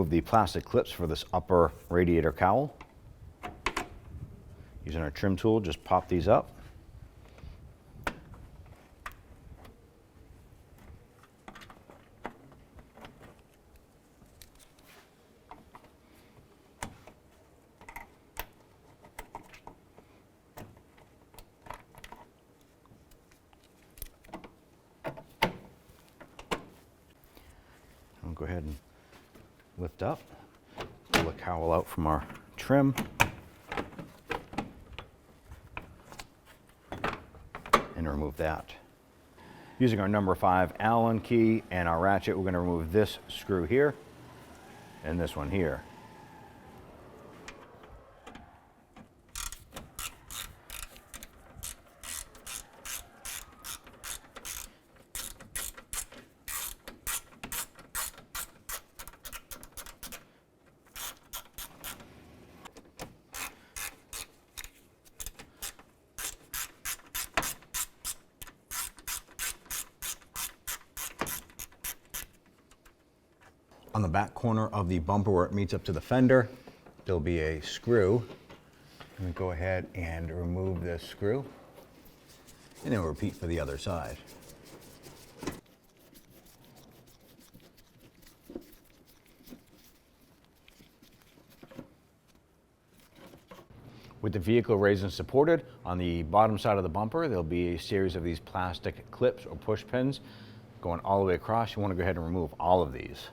remove the plastic clips for this upper radiator cowl. Using our trim tool, just pop these up. I'll go ahead and lift up, pull the cowl out from our trim. And remove that. Using our number 5 Allen key and our ratchet, we're going to remove this screw here and this one here. On the back corner of the bumper where it meets up to the fender, there'll be a screw. I'm going to go ahead and remove this screw, and then we'll repeat for the other side. With the vehicle raised and supported, on the bottom side of the bumper, there'll be a series of these plastic clips or push pins going all the way across. You want to go ahead and remove all of these.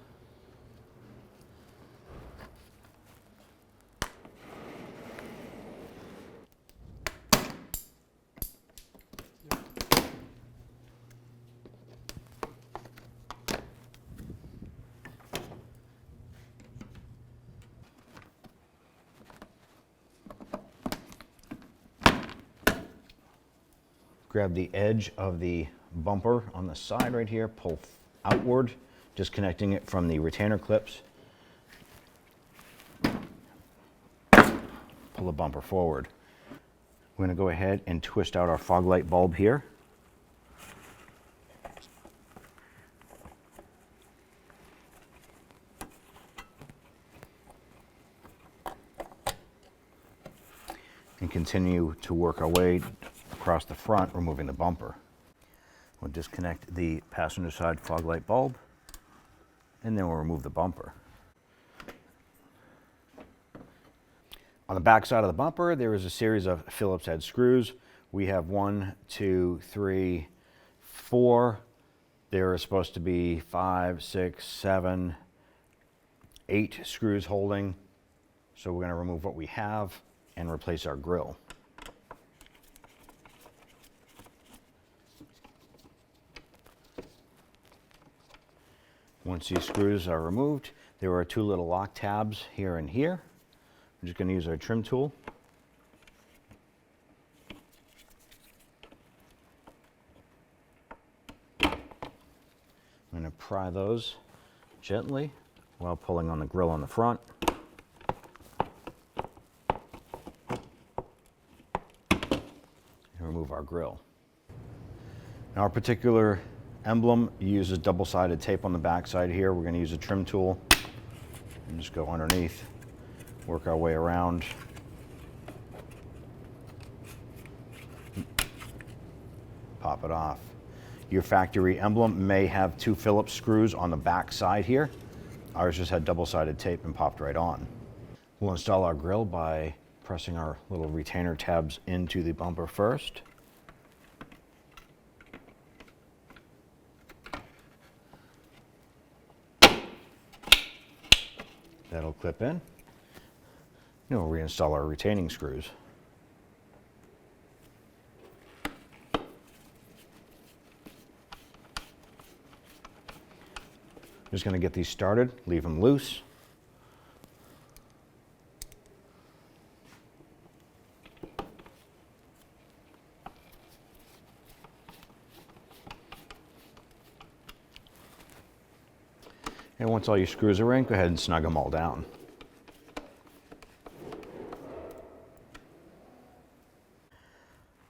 Grab the edge of the bumper on the side right here, pull outward, disconnecting it from the retainer clips. Pull the bumper forward. We're going to go ahead and twist out our fog light bulb here. And continue to work our way across the front, removing the bumper. We'll disconnect the passenger side fog light bulb, and then we'll remove the bumper. On the back side of the bumper, there is a series of Phillips head screws. We have 1, 2, 3, 4. There are supposed to be 5, 6, 7, 8 screws holding. So we're going to remove what we have and replace our grille. Once these screws are removed, there are 2 little lock tabs here and here. I'm just going to use our trim tool. I'm going to pry those gently while pulling on the grille on the front. And remove our grille. Now, our particular emblem uses double-sided tape on the back side here. We're going to use a trim tool and just go underneath, work our way around. Pop it off. Your factory emblem may have 2 Phillips screws on the back side here. Ours just had double-sided tape and popped right on. We'll install our grille by pressing our little retainer tabs into the bumper first. That'll clip in. Then we'll reinstall our retaining screws. Just going to get these started, leave them loose. And once all your screws are in, go ahead and snug them all down.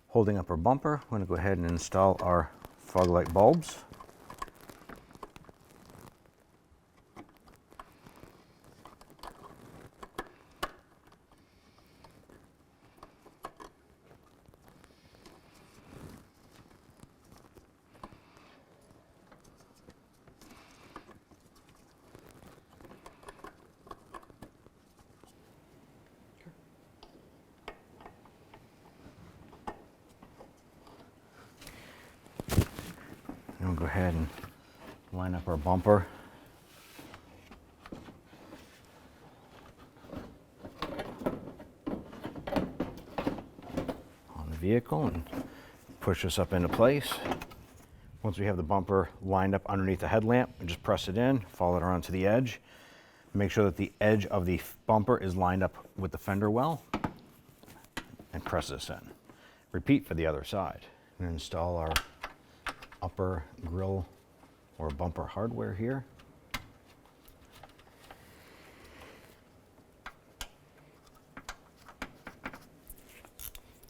Holding up our bumper, we're going to go ahead and install our fog light bulbs. Go ahead and line up our bumper. On the vehicle and push this up into place. Once we have the bumper lined up underneath the headlamp, we just press it in, follow it around to the edge. Make sure that the edge of the bumper is lined up with the fender well, and press this in. Repeat for the other side. And install our upper grille or bumper hardware here.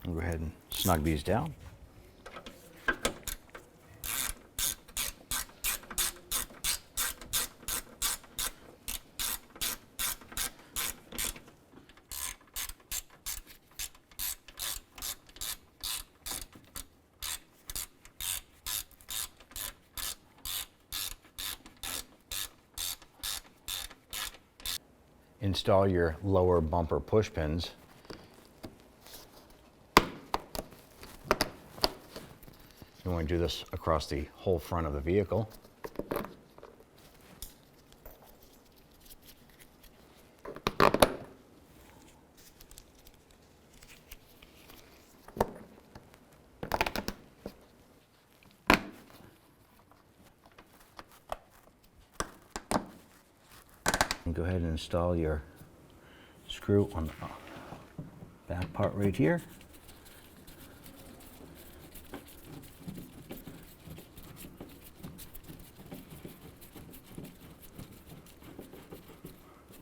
We'll go ahead and snug these down. Install your lower bumper push pins. You want to do this across the whole front of the vehicle. And go ahead and install your screw on the back part right here.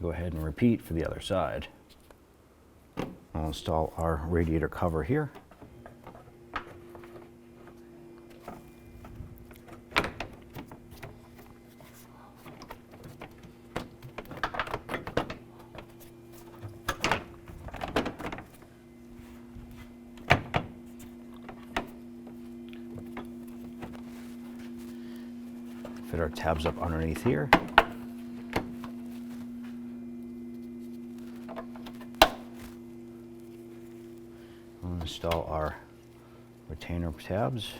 Go ahead and repeat for the other side. I'll install our radiator cover here. Fit our tabs up underneath here. We'll install our retainer tabs.